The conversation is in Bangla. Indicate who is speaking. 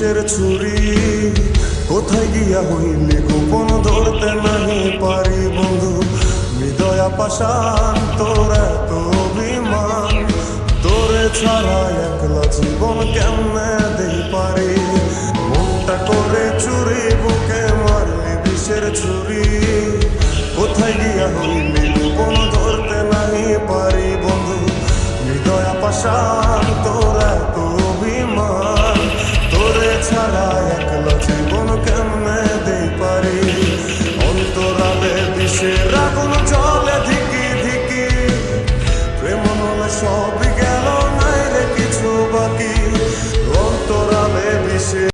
Speaker 1: বিষের ছুরি কোথায় গিয়া হইলে গোপন ধরতে নাহি পারি বন্ধু হৃদয়া পাষাণ তোর এত অভিমান তোরে ছাড়া একলা জীবন কেমনে দেই পারি মনটা করে চুরি বুকে মারলি বিষের ছুরি কোথায় গিয়া হইলে গোপন ধরতে নাহি পারি বন্ধু হৃদয়া পাষাণ তোর এত অভিমান তোরে ছাড়া